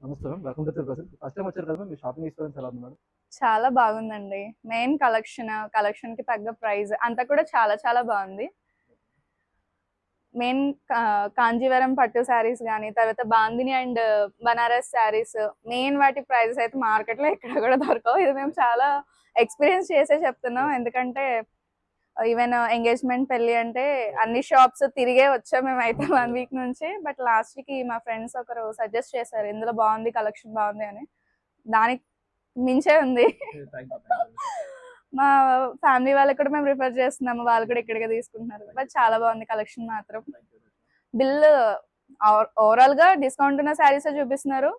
నమస్తే ma'am. Welcome to Tirupati. First time వచ్చారు కదా మ్యామ్, మీ షాపింగ్ ఎక్స్పీరియన్స్ ఎలా ఉంది మేడం? చాలా బాగుందండి. మెయిన్ కలెక్షన్‌కి తగ్గ ప్రైస్ అంతా కూడా చాలా చాలా బాగుంది. మెయిన్ కాంజీవరం పట్టు శారీస్ గానీ, తర్వాత బాందిని అండ్ బనారస్ శారీస్ మెయిన్ వాటి ప్రైజెస్ అయితే మార్కెట్‌లో ఎక్కడ కూడా దొరకవు. ఇది మేము చాలా ఎక్స్‌పీరియన్స్ చేసే చెప్తున్నాం. ఎందుకంటే ఈవెన్ ఎంగేజ్‌మెంట్, పెళ్లి అంటే అన్ని షాప్స్ తిరిగే వచ్చాం మేమైతే 1 వీక్ నుంచి. బట్ లాస్ట్‌కి మా ఫ్రెండ్స్ ఒకరు సజెస్ట్ చేశారు. ఇందులో బాగుంది, కలెక్షన్ బాగుంది అని. దానికి మించే ఉంది. మా ఫ్యామిలీ వాళ్ళకి కూడా మేము రిఫర్ చేస్తున్నాము. వాళ్ళు కూడా ఇక్కడికే తీసుకుంటున్నారు. బట్ చాలా బాగుంది కలెక్షన్ మాత్రం. బిల్ ఓవరాల్ గా డిస్కౌంట్ ఉన్న శారీస్ చూపిస్తున్నారు.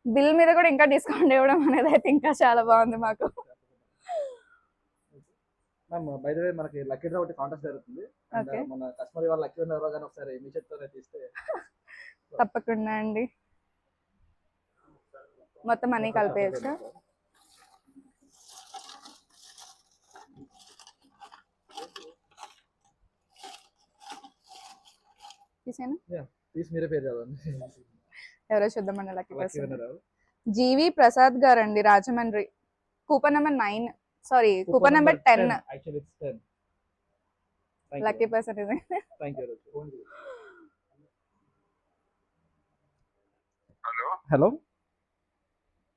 బిల్ మీద కూడా ఇంకా డిస్కౌంట్ ఇవ్వడం అనేది అయితే ఇంకా చాలా బాగుంది మాకు. మ్యామ్ బై ద వే మనకి లక్కీ డ్రా ఒకటి కాంటెస్ట్ జరుగుతుంది. అండ్ ఓకే, మన కస్టమర్ వాళ్ళ లక్కీ విన్నర్ ఎవరో ఒకసారి మీ చేతితోనే తీస్తే తప్పకుండా అండి. మొత్తం అన్ని కలిపేయచ్చు. తీసేనా? తీసి మీరే పేరు చదవండి. ఎవరో చూద్దామండి. లక్కీ లక్కీ పర్సన్ విన్నర్ ఎవరు? జీవి ప్రసాద్ గారండి, Rajahmundry. Coupon number 9, sorry coupon number 10. Actually it's 10. Lucky person ఇది. థాంక్యూ. హలో హలో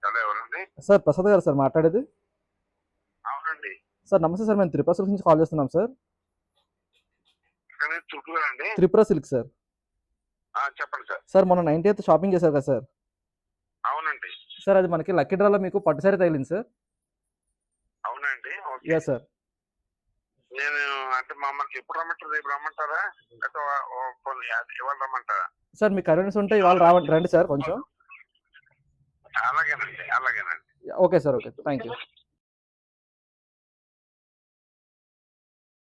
హలో ఎవరండి? సార్, ప్రసాద్ గారు సార్ మాట్లాడేది? అవునండి. సార్ నమస్తే సార్, మేము త్రిపుర సిల్క్ నుంచి కాల్ చేస్తున్నాం సార్. ఇక్కడ నుంచి తుర్కుగా అండి. Tripura silk sir. చెప్పండి సార్. సార్ మొన్న 90th షాపింగ్ చేశారు కదా సార్. అవునండి. సార్ అది మనకి లక్కీ డ్రాలో మీకు పట్టు సారీ తగిలింది సార్. అవునండి. ఓకే. Yeah sir. నేను అంటే మమ్మల్ని ఎప్పుడు రమ్మంటారు? రేపు రమ్మంటారా? లేకపోతే ఇవాళ రమ్మంటారా? సార్ మీకు కన్వీనియన్స్ ఉంటే ఇవాళ రండి సార్ కొంచెం. అలాగేనండి. Okay sir, okay, thank you.